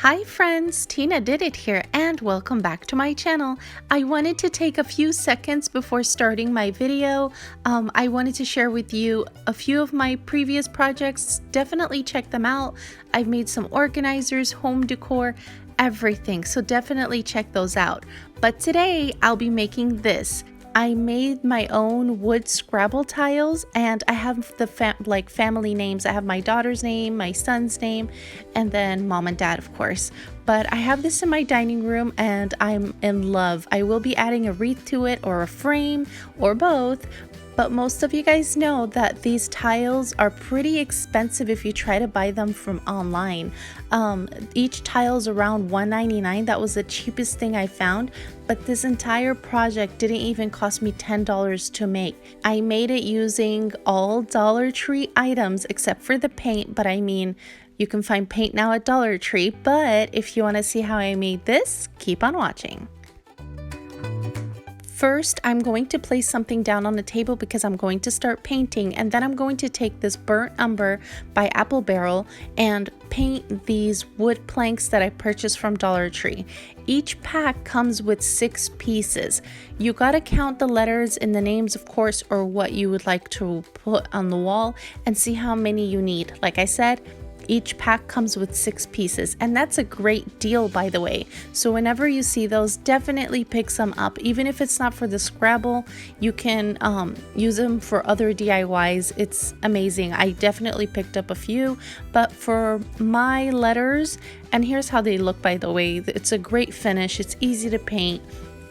Hi friends, Tina did it here and welcome back to my channel. I wanted to take a few seconds before starting my video. I wanted to share with you a few of my previous projects. Definitely check them out. I've made some organizers, home decor, everything, so definitely check those out. But today I'll be making this. I made my own wood Scrabble tiles and I have the family names. I have my daughter's name, my son's name, and then mom and dad, of course. But I have this in my dining room and I'm in love. I will be adding a wreath to it or a frame or both. But most of you guys know that these tiles are pretty expensive if you try to buy them from online. Each tile is around $1.99. That was the cheapest thing I found. But this entire project didn't even cost me $10 to make. I made it using all Dollar Tree items except for the paint. But I mean, you can find paint now at Dollar Tree. But if you want to see how I made this, keep on watching. First, I'm going to place something down on the table because I'm going to start painting, and then I'm going to take this Burnt Umber by Apple Barrel and paint these wood planks that I purchased from Dollar Tree. Each pack comes with 6 pieces. You gotta count the letters and the names, of course, or what you would like to put on the wall and see how many you need. Like I said, each pack comes with 6 pieces, and that's a great deal, by the way. So whenever you see those, definitely pick some up. Even if it's not for the Scrabble, you can use them for other DIYs. It's amazing. I definitely picked up a few, but for my letters, and here's how they look, by the way. It's a great finish. It's easy to paint.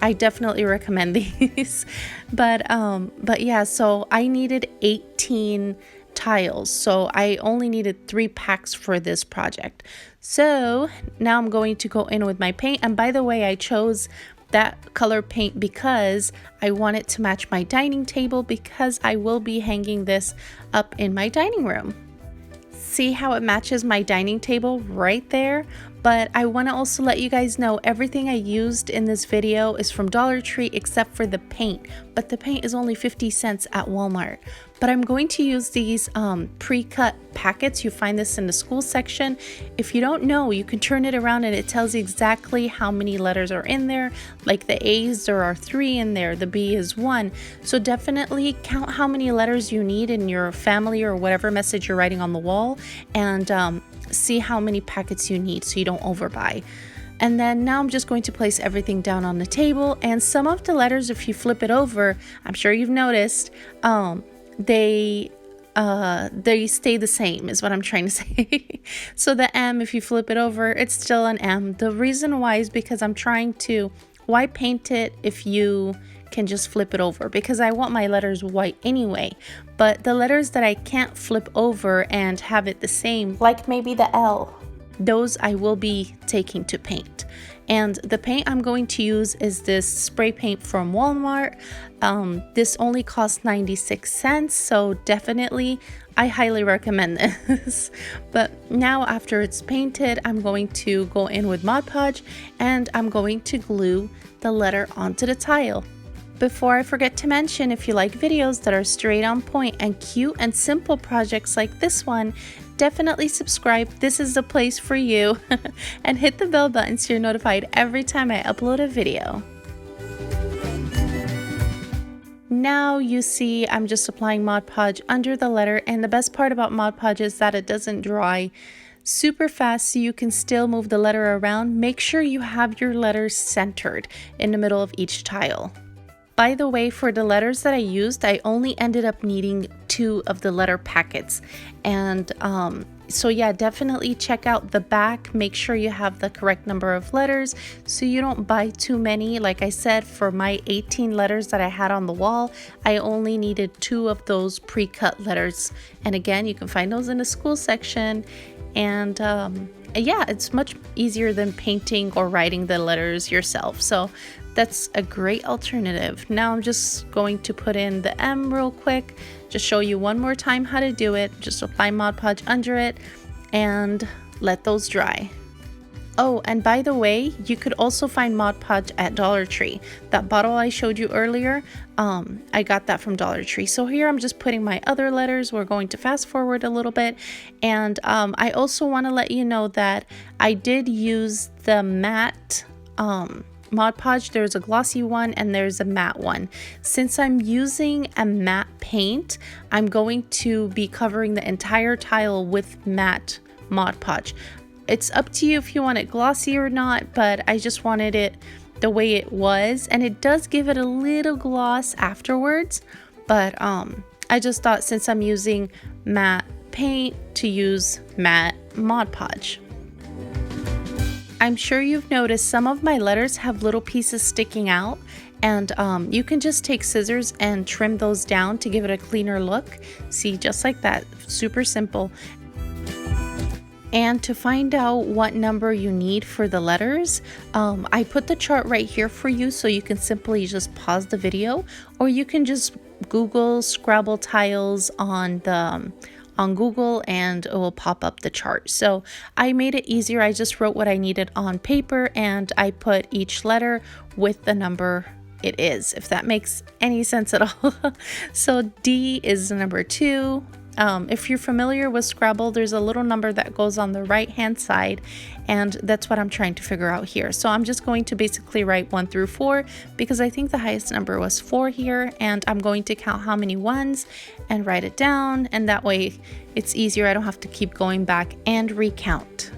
I definitely recommend these. But yeah, so I needed 18 tiles, so I only needed 3 packs for this project. So now I'm going to go in with my paint, and by the way, I chose that color paint because I want it to match my dining table, because I will be hanging this up in my dining room. See how it matches my dining table right there? But I want to also let you guys know everything I used in this video is from Dollar Tree except for the paint. But the paint is only 50 cents at Walmart. But I'm going to use these pre-cut packets. You find this in the school section. If you don't know, you can turn it around and it tells you exactly how many letters are in there. Like the A's, there are 3 in there. The B is 1. So definitely count how many letters you need in your family or whatever message you're writing on the wall, and see how many packets you need so you don't overbuy. And then now I'm just going to place everything down on the table, and some of the letters, if you flip it over, I'm sure you've noticed, they stay the same, is what I'm trying to say. So the M, if you flip it over, it's still an M. The reason why is because I'm trying to, why paint it if you can just flip it over? Because I want my letters white anyway. But the letters that I can't flip over and have it the same, like maybe the L, those I will be taking to paint. And the paint I'm going to use is this spray paint from Walmart. This only costs 96 cents, so definitely I highly recommend this. But now after it's painted, I'm going to go in with Mod Podge and I'm going to glue the letter onto the tile. Before I forget to mention, if you like videos that are straight on point and cute and simple projects like this one, definitely subscribe. This is the place for you. And hit the bell button so you're notified every time I upload a video. Now you see I'm just applying Mod Podge under the letter, and the best part about Mod Podge is that it doesn't dry super fast, so you can still move the letter around. Make sure you have your letters centered in the middle of each tile. By the way, for the letters that I used, I only ended up needing 2 of the letter packets. And so yeah, definitely check out the back. Make sure you have the correct number of letters so you don't buy too many. Like I said, for my 18 letters that I had on the wall, I only needed 2 of those pre-cut letters. And again, you can find those in the school section. And yeah, it's much easier than painting or writing the letters yourself. So that's a great alternative. Now I'm just going to put in the M real quick, just show you one more time how to do it. Just apply Mod Podge under it and let those dry. Oh, and by the way, you could also find Mod Podge at Dollar Tree. That bottle I showed you earlier, I got that from Dollar Tree. So here I'm just putting my other letters. We're going to fast forward a little bit. And I also want to let you know that I did use the matte Mod Podge. There's a glossy one and there's a matte one. Since I'm using a matte paint, I'm going to be covering the entire tile with matte Mod Podge. It's up to you if you want it glossy or not, but I just wanted it the way it was, and it does give it a little gloss afterwards, but I just thought since I'm using matte paint to use matte Mod Podge. I'm sure you've noticed some of my letters have little pieces sticking out, and you can just take scissors and trim those down to give it a cleaner look. See, just like that, super simple. And to find out what number you need for the letters, I put the chart right here for you, so you can simply just pause the video, or you can just Google Scrabble tiles on Google and it will pop up the chart. So I made it easier. I just wrote what I needed on paper and I put each letter with the number it is, if that makes any sense at all. So D is number 2. If you're familiar with Scrabble, there's a little number that goes on the right hand side, and that's what I'm trying to figure out here. So I'm just going to basically write 1 through 4 because I think the highest number was 4 here, and I'm going to count how many ones and write it down, and that way it's easier. I don't have to keep going back and recount.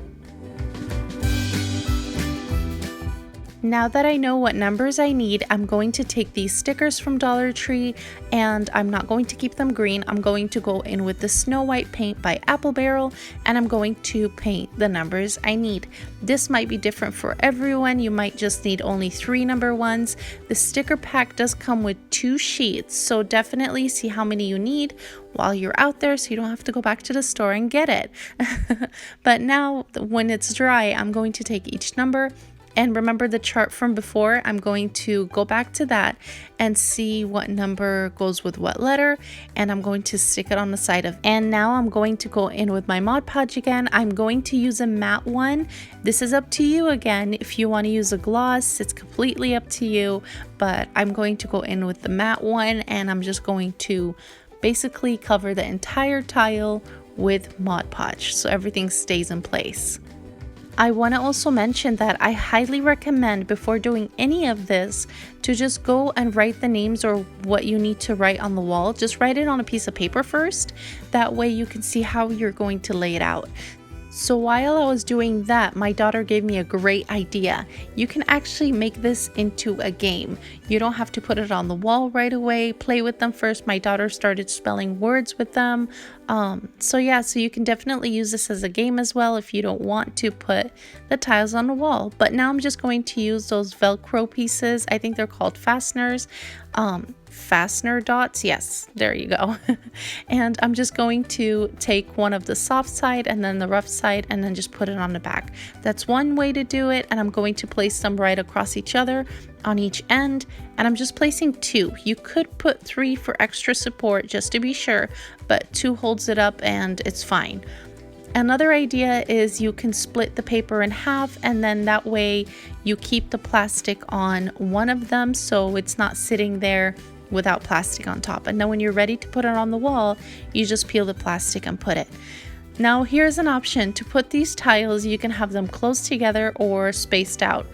Now that I know what numbers I need, I'm going to take these stickers from Dollar Tree, and I'm not going to keep them green. I'm going to go in with the Snow White paint by Apple Barrel, and I'm going to paint the numbers I need. This might be different for everyone. You might just need only 3 number ones. The sticker pack does come with 2 sheets, so definitely see how many you need while you're out there so you don't have to go back to the store and get it. But now when it's dry, I'm going to take each number. And remember the chart from before, I'm going to go back to that and see what number goes with what letter, and I'm going to stick it on the side of. And now I'm going to go in with my Mod Podge again. I'm going to use a matte one. This is up to you again. If you want to use a gloss, it's completely up to you, but I'm going to go in with the matte one, and I'm just going to basically cover the entire tile with Mod Podge so everything stays in place. I want to also mention that I highly recommend before doing any of this to just go and write the names or what you need to write on the wall. Just write it on a piece of paper first. That way you can see how you're going to lay it out. So while I was doing that, my daughter gave me a great idea. You can actually make this into a game. You don't have to put it on the wall right away. Play with them first. My daughter started spelling words with them. So you can definitely use this as a game as well if you don't want to put the tiles on the wall. But now I'm just going to use those Velcro pieces. I think they're called fasteners. Fastener dots, yes, there you go. And I'm just going to take one of the soft side and then the rough side and then just put it on the back. That's one way to do it, and I'm going to place them right across each other on each end, and I'm just placing 2. You could put 3 for extra support just to be sure, but 2 holds it up and it's fine. Another idea is you can split the paper in half, and then that way you keep the plastic on one of them so it's not sitting there without plastic on top. And then when you're ready to put it on the wall, you just peel the plastic and put it. Now here's an option to put these tiles. You can have them close together or spaced out.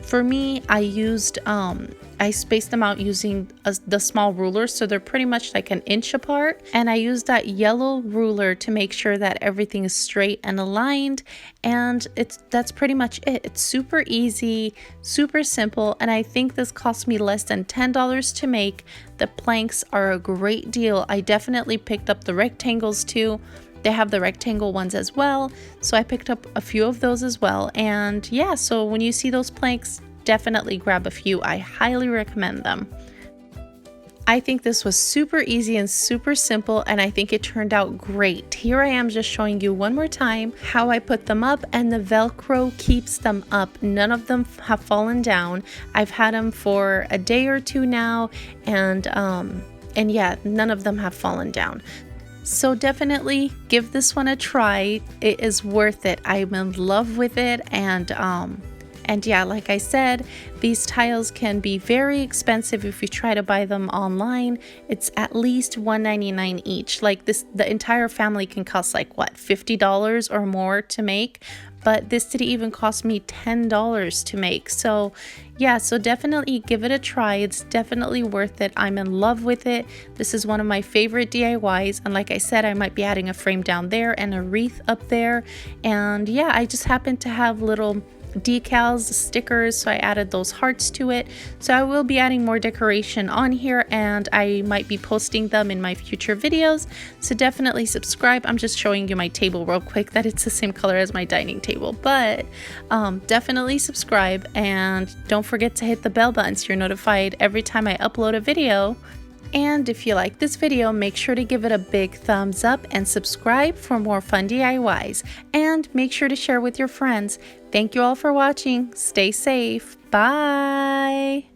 For me, I spaced them out using the small ruler, so they're pretty much like an inch apart, and I used that yellow ruler to make sure that everything is straight and aligned, and that's pretty much it. It's super easy, super simple, and I think this cost me less than $10 to make. The planks are a great deal. I definitely picked up the rectangles too. They have the rectangle ones as well, so I picked up a few of those as well. And yeah, so when you see those planks, definitely grab a few. I highly recommend them. I think this was super easy and super simple, and I think it turned out great. Here I am just showing you one more time how I put them up, and the Velcro keeps them up. None of them have fallen down. I've had them for a day or two now, and yeah, none of them have fallen down. So definitely give this one a try. It is worth it. I'm in love with it, and yeah, like I said, these tiles can be very expensive if you try to buy them online. It's at least $1.99 each. Like this, the entire family can cost like what, $50 or more to make, but this didn't even cost me $10 to make. So yeah, so definitely give it a try. It's definitely worth it. I'm in love with it. This is one of my favorite DIYs, and like I said, I might be adding a frame down there and a wreath up there. And yeah, I just happen to have little decals, stickers, so I added those hearts to it. So I will be adding more decoration on here, and I might be posting them in my future videos, so definitely subscribe. I'm just showing you my table real quick that it's the same color as my dining table, but definitely subscribe, and don't forget to hit the bell button so you're notified every time I upload a video. And if you like this video, make sure to give it a big thumbs up and subscribe for more fun DIYs. And make sure to share with your friends. Thank you all for watching. Stay safe. Bye.